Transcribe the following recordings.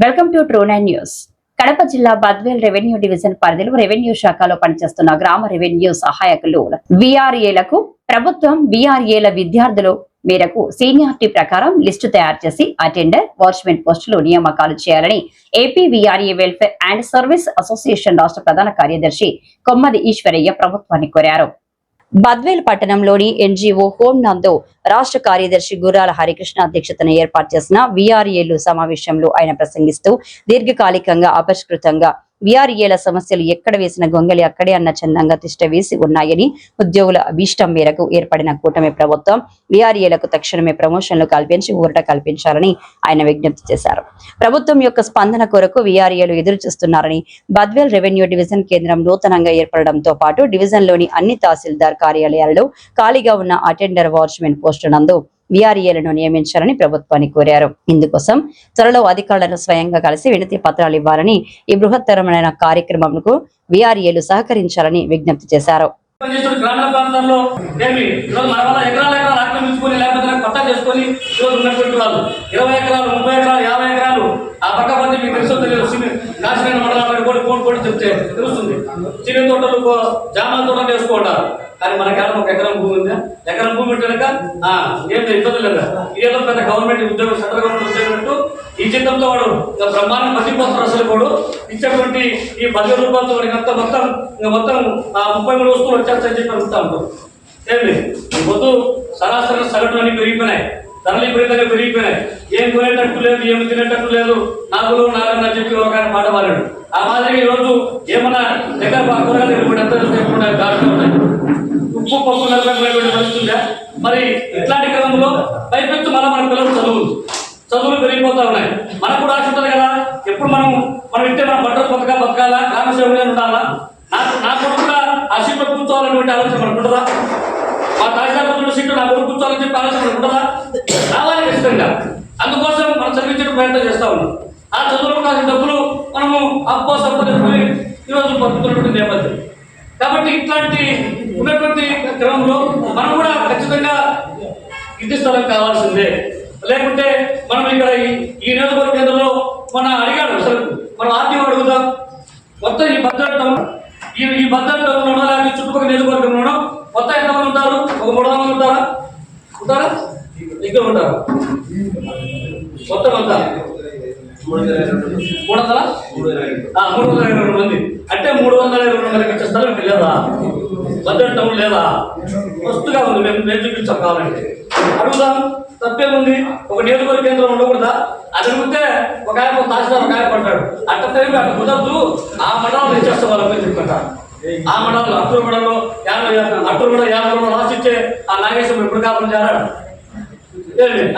Welcome to True nine news. Kadapa జిల్లా Badvel revenue division పరిధిలో revenue శాఖలో పనిచేస్తున్న గ్రామ రెవెన్యూ సహాయకులు వీఆర్ఏలకు ప్రభుత్వం వీఆర్ఏల విద్యార్థులు మేరకు సీనియారిటీ ప్రకారం లిస్టు తయారు చేసి అటెండర్, వాచ్మెన్ పోస్టులు నియామకాలు చేయాలని AP VRA welfare and service association రాష్ట్ర ప్రధాన కార్యదర్శి కొమ్మది ఈశ్వరయ్య ప్రభుత్వాన్ని కోరారు. బద్వేల్ పట్టణంలోని ఎన్జీఓ హోం నందు రాష్ట్ర కార్యదర్శి గుర్రాల హరికృష్ణ అధ్యక్షతన ఏర్పాటు చేసిన వీఆర్ఏలు సమావేశంలో ఆయన ప్రసంగిస్తూ దీర్ఘకాలికంగా అపరిష్కృతంగా వీఆర్ఏల సమస్యలు ఎక్కడ వేసిన గొంగలి అక్కడే అన్న చందంగా తిష్ట వేసి ఉన్నాయని, ఉద్యోగుల అభీష్టం మేరకు ఏర్పడిన కూటమి ప్రభుత్వం వీఆర్ఏలకు తక్షణమే ప్రమోషన్లు కల్పించి ఊరట కల్పించాలని ఆయన విజ్ఞప్తి చేశారు. ప్రభుత్వం యొక్క స్పందన కొరకు వీఆర్ఏలు ఎదురు చూస్తున్నారని, బద్వేల్ రెవెన్యూ డివిజన్ కేంద్రం నూతనంగా ఏర్పడడంతో పాటు డివిజన్లోని అన్ని తహసీల్దార్ కార్యాలయాలలో ఖాళీగా ఉన్న అటెండర్, వాచ్మెన్ పోస్టు నందు వీఆర్ఏలను నియమించాలని ప్రభుత్వాన్ని కోరారు. ఇందుకోసం త్వరలో అధికారులను స్వయంగా కలిసి వినతి పత్రాలు ఇవ్వాలని, ఈ బృహత్తరమైన కార్యక్రమంకు వీఆర్ఏలు సహకరించాలని విజ్ఞప్తి చేశారు. గ్రామీణ ప్రాంతాల్లో ఆక్రమించుకొని లేకపోతే పట్టా చేసుకొని ఈరోజు ఉన్నటువంటి వాళ్ళు 20 ఎకరాలు, 30 ఎకరాలు, 50 ఎకరాలు ఆ పక్క పద్ధతి మీకు తెలుసో తెలియదు. కాశీనారాయణ మండలాలు కూడా చెప్తే తెలుస్తుంది. చిన్న తోటలు, జామాల తోటలు వేసుకుంటారు. కానీ మనకి ఒక ఎకరం భూమి ఉందా? ఎకరం భూమి ఉంటే ఏం ఇబ్బంది లేదా? ఇదేదో పెద్ద గవర్నమెంట్ ఉద్యోగం, సెంట్రల్ గవర్నమెంట్ ఉద్యోగం ఈ జీతంతో వాడు బ్రహ్మాండం మర్చిపోతారు. అసలు కూడా ఇచ్చేటువంటి ఈ 10 రూపాయలతో వాడికి అంతా మొత్తం 33 వస్తువులు వచ్చేస్తాయని చెప్పి అడుగుతా ఉంటాం. ఏంటి పొద్దు సరాసరి సగటులన్నీ పెరిగిపోయినాయి, ధరలు విపరీతంగా పెరిగిపోయినాయి. ఏం కొనేటట్టు లేదు, ఏమి తినేటట్టు లేదు. నాగులు నాగని చెప్పి ఒక ఆయన పాట పాడాడు. ఆ మాదిరిగా ఈరోజు ఏమన్నా దగ్గర కూరగాయలు ఎంత దాంట్లో ఉన్నాయి. ఉప్పు పప్పు నలభై వస్తుందా? మరి ఇట్లాంటి క్రమంలో పైపెత్తు మన పిల్లలు చదువులు పెరిగిపోతా ఉన్నాయి. మనకు కూడా ఆశ ఉంటుంది కదా, ఎప్పుడు మనం ఇంటే మన బట్టలు బతకాలా, గ్రామ సేవలే ఉండాలా, నా కొడుకుగా ఆ సీట్లో కూర్చోవాలనేటువంటి ఆలోచన మనకు ఉంటుందా? మా తాజాగా సీట్లు నా కొడుకు కూర్చోవాలని చెప్పి ఆలోచన మనకు ఉంటుందా? రావాలి ఖచ్చితంగా. అందుకోసం మనం చదివించడం ప్రయత్నం చేస్తా ఉన్నాం. ఆ చదువులకు కాసిన డబ్బులు మనము అప్పో సంపదని ఈరోజు బతుకుతున్నటువంటి నేపథ్యం. కాబట్టి ఇట్లాంటి ఉన్నటువంటి క్రమంలో మనం కూడా ఖచ్చితంగా ఇంటి స్థలం కావాల్సిందే. లేకుంటే మనం ఇక్కడ ఈ నియోజకవర్గ కేంద్రంలో మన అడిగాడు, అసలు మనం ఆర్టీఓ అడుగుదాం. మొత్తం ఈ భద్రటం భద్రటంలోనో లేకపోతే చుట్టుపక్కల నియోజకవర్గంలోనో మొత్తం ఎంతమంది ఉంటారు? ఒక 300 ఉంటారా? ఇక్కడ ఉంటారు మొత్తం అంతా 322 మంది. అంటే 322 మందికి ఇచ్చే స్థలం లేదా? భద్రటం లేదా? వస్తుగా ఉంది. మేము చూపించాం కావాలంటే అడుగుదాం. తప్పేముంది? ఒక నియోజకవర్గ కేంద్రం ఉండకూడదా? అది అడిగితే ఒక ఆయన తహసీల్దార్ ఒక ఆయన పడ్డాడు. అట్ట తెలివి అట్లా కుదరదు. ఆ మండలంలో ఇచ్చేస్తాం వాళ్ళని చెప్పుకుంటారు. ఆ మండలంలో అట్టూరు మండలంలో కూడా 50 రాసిచ్చే ఆ నాగేశ్వరం ఎప్పుడు కాపురం చేరాడు.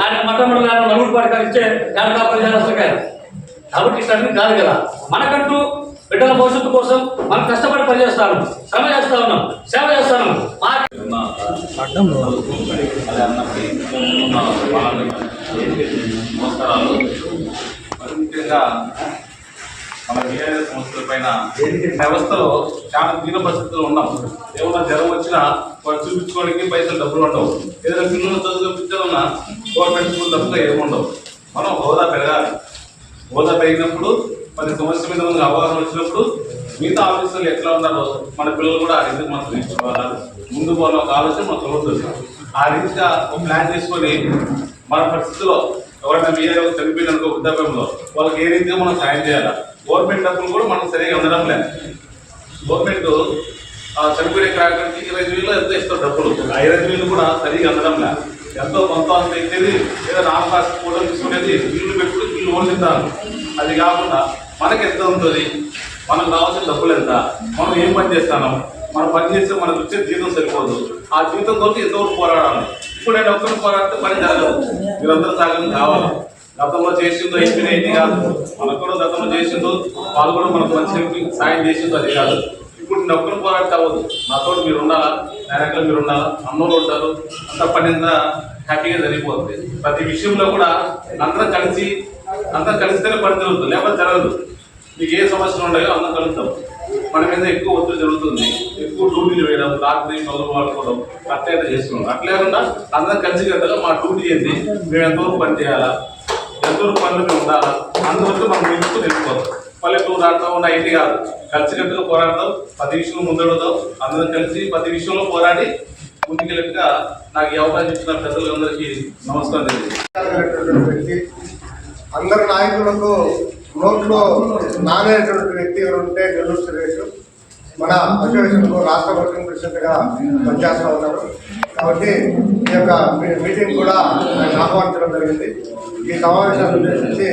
ఆయన మట్టమండలం 4 పాటికాలు ఇచ్చే 50 కాపురం చేరారు. కాబట్టి ఇట్లాంటివి కాదు కదా. మనకంటూ బిడ్డల భవిష్యత్తు కోసం మనం కష్టపడి పనిచేస్తాను, శ్రమ చేస్తా ఉన్నాం, సేవ చేస్తాను. ముఖ్యంగా మన వీఆర్ఏ సంస్థల పైన వ్యవస్థలో చాలా దీన పరిస్థితులు ఉన్నాం. ఏమన్నా జ్వరం వచ్చినా వాడు చూపించుకోవడానికి పైసలు డబ్బులు ఉండవు. ఏదైనా పిల్లలు చదువుపించాలన్నా గవర్నమెంట్ స్కూల్ తప్పగా ఏముండవు. మనం హోదా పెరగాలి. హోదా పెరిగినప్పుడు 10 సమస్య మీద మనకు అవగాహన వచ్చినప్పుడు మిగతా ఆఫీసర్లు ఎట్లా ఉన్నారో మన పిల్లలు కూడా ఆ రీతికి మనం తీసుకోవాలి. ముందు పోవాలని ఒక ఆలోచన మనకు ఉంటుంది. ఆ రీతిగా ఒక ప్లాన్ చేసుకొని మన పరిస్థితుల్లో ఎవరైనా వీఆర్ఏ చనిపోయిననుకో వృద్ధాప్యంలో వాళ్ళకి ఏ రీతిగా మనం సాయం చేయాలి. గవర్నమెంట్ డబ్బులు కూడా మనకు సరిగా అందడం లేదు. గవర్నమెంట్ చనిపోయే కార్యక్రమానికి 25,000 ఎంత ఇస్తారు డబ్బులు. ఆ 25,000 కూడా సరిగా అందడం లేదు. ఎంతో కొంత అంత ఇచ్చేది ఏదో నామకాశ ఫోటోలు తీసుకునేది ఇల్లు పెట్టుకుని ఇల్లు ఓడిస్తారు. అది కాకుండా మనకి ఎంత ఉంటుంది, మనకు రావాల్సిన డబ్బులు ఎంత, మనం ఏం పని చేస్తాను, మనం పని చేస్తే మనకు వచ్చే జీతం సరిపోదు. ఆ జీతం కొరకు ఎంతవరకు పోరాడాలి. ఇప్పుడు నేను ఒక్కరిని పోరాడితే పని జరగదు. మీరందరూ సాగం కావాలి. గతంలో చేసిందో అయిపోయినా కాదు. మనకు కూడా గతంలో చేసిందో వాళ్ళు కూడా మనకు మంచి సాయం చేసిందో అది కాదు. ఇప్పుడు నేను ఒక్కరిని పోరాడితే అవ్వదు. నాతో మీరు ఉండాలా, డైరెక్ట్లో మీరు ఉండాలా, అన్నోళ్ళు ఉంటారు. అంత పని అంతా హ్యాపీగా జరిగిపోతుంది. ప్రతి విషయంలో కూడా అందరం కలిస్తేనే పని జరుగుతుంది, లేకపోతే జరగదు. మీకు ఏ సమస్యలు ఉన్నాయో అందరం కలుస్తాం. మన మీద ఎక్కువ ఒత్తిడి జరుగుతుంది, ఎక్కువ డ్యూటీలు వేయడం, రాత్రి మొదలు వాడుకోవడం అట్లా చేస్తున్నాం. అట్లేకుండా అందరం కలిసి కట్టగా మా డ్యూటీ ఏంటి, మేము ఎంతవరకు పని చేయాలా, ఎంతవరకు పనులు ఉండాలా, అందువల్ల మనం నిలుస్తూ నిలిచిపోతాం. పల్లెటూరు ఆడతాం ఉన్న ఇది కాదు, కలిసికట్టుగా పోరాడతాం, ప్రతి విషయంలో ముందడుగుతాం, అందరం కలిసి ప్రతి విషయంలో పోరాడి ముందుకెళ్ళట్టుగా నాకు ఈ అవకాశం ఇచ్చిన పెద్దలందరికీ నమస్కారం తెలియజేస్తాను. అందరు నాయకులకు నోట్లో నానేటువంటి వ్యక్తి ఎవరు ఉంటే నెల్లూరు సురేష్ మన అసోసియేషన్కు రాష్ట్ర వర్కింగ్ ప్రెసిడెంట్గా పనిచేస్తూ ఉన్నారు. కాబట్టి ఈ యొక్క మీటింగ్ కూడా ఆయన ఆహ్వానించడం జరిగింది. ఈ సమావేశాన్ని ఉద్దేశించి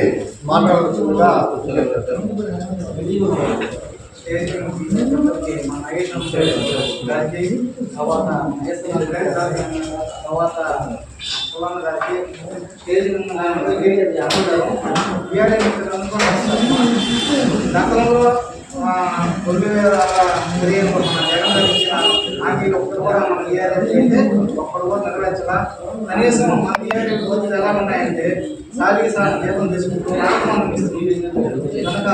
మాట్లాడుతుండగా గతంలో 2015 మన జగన్ గారు ఇచ్చిన హామీలు ఒక్కరు కూడా మన టీఆర్ఎస్ అయితే ఒక్కరు కూడా నెరవేర్చాల. కనీసం మన టీఆర్ఎస్ రోజులు ఎలా ఉన్నాయంటే సాలికి సార్ జీతం తీసుకుంటూ మనం కనుక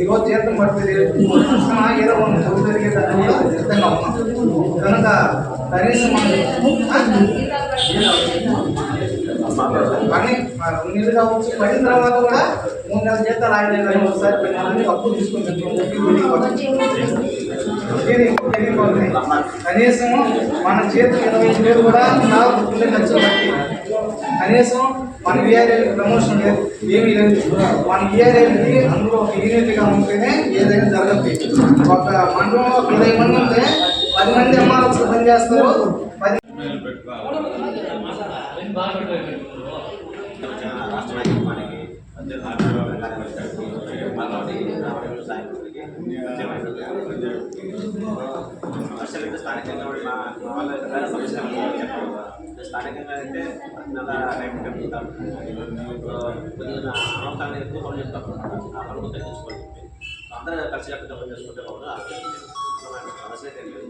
ఈరోజు జీతం పడితే ఏదో మనం చదువు జరిగేదాన్ని కూడా సిద్ధంగా ఉన్నాం. కనుక కనీసం కానీ 2 నెలలు కావచ్చు, పడిన తర్వాత కూడా 3 నెలల జీతాలు ఆయన ఒకసారి పెట్టాలని అప్పు తీసుకుంటున్నాం. కనీసం మన చేతులు 25,000 కూడా గుర్తుండే ఖర్చులు బట్టి కనీసం మన విఆర్ఏలకి ప్రమోషన్ లేదు, ఏమీ లేదు. మన విఆర్ఏలకి అందులో ఒక యూనిట్గా ఉంటేనే ఏదైనా జరగదు. ఒక మండలంలో 10 మంది ఉంటే 10 మంది ఎంఆర్ఎస్ పనిచేస్తారు. స్థానికంగా అయితే కొద్దిగా అనవసరాన్ని ఎక్కువ పనులు చెప్తాం, ఆ పనులు తగ్గించుకోవాలి. అందరూ కలిసి కట్టుగా పని చేసుకుంటే బాగుంది. సమస్య లేదు.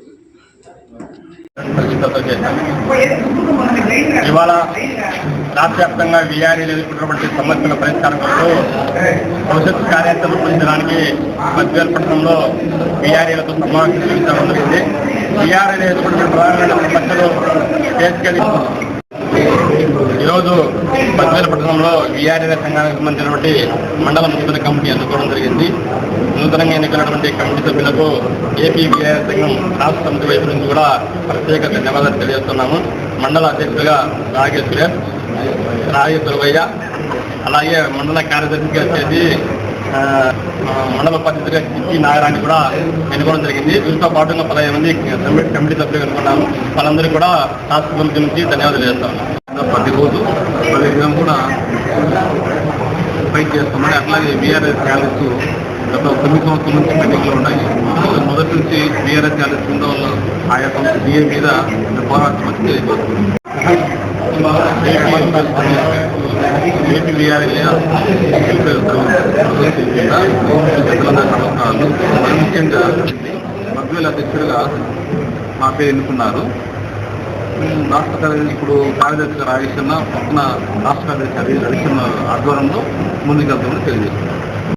ఇవాళ రాష్ట్ర వ్యాప్తంగా వీఆర్ఏలు ఎదుర్కొన్నటువంటి సమస్యల పరిష్కారం కొరకు భవిష్యత్ కార్యాచరణ రూపొందించడానికి బద్వేల్ పట్టణంలో వీఆర్ఏలతో సమావేశం నిర్వహించడం జరిగింది. వీఆర్ఏలు ఎదుర్కొన్నటువంటి ప్రధానమైన సమస్యలు తీసుకెళ్లి ఈరోజు బద్వేల్ పట్టణంలో వీఆర్ఏల సంఘానికి సంబంధించినటువంటి మండల నూతన కమిటీ ఎన్నుకోవడం జరిగింది. నూతనంగా ఎన్నికైనటువంటి కమిటీ సభ్యులకు ఏపీ వీఆర్ఏ సంఘం రాష్ట్ర సమితి వైపు నుంచి కూడా ప్రత్యేక ధన్యవాదాలు తెలియజేస్తున్నాము. మండల అధ్యక్షులుగా రాగేశ్వరయ్య, అలాగే మండల కార్యదర్శిగా వచ్చేసి మండల ఉపాధ్యక్షుడిగా చిట్టి నాగరాన్ని కూడా ఎన్నుకోవడం జరిగింది. వీరితో పాటుగా 15 మంది కమిటీ సభ్యులు ఎన్నుకున్నాము. వాళ్ళందరికీ కూడా రాష్ట్ర సమితి నుంచి ధన్యవాదాలు తెలియజేస్తాము. ప్రతిరోజు ప్రతిదినం కూడా ఫైట్ చేస్తామని, అట్లాగే వీఆర్ఎస్ క్యాలెస్ గత 9 సంవత్సరాల నుంచి మీటింగ్లో ఉన్నాయి. మొదటి నుంచి వీఆర్ఎస్ క్యాలెస్ కింద వాళ్ళు ఆయా సంస్థ డిఏ మీద పోరాటం వచ్చి ఏపీ వీఆర్ఏ నమస్కారాలు. ముఖ్యంగా బద్వేల్ అధ్యక్షుడిగా మా పేరు ఎన్నుకున్నారు. రాష్ట్ర కార్యదర్శి ఇప్పుడు కార్యదర్శిగా రాగేశ్వర పక్కన రాష్ట్ర కార్యదర్శి హరిశ్వర ఆధ్వర్యంలో ముందుకెళ్తామని తెలియజేస్తున్నారు.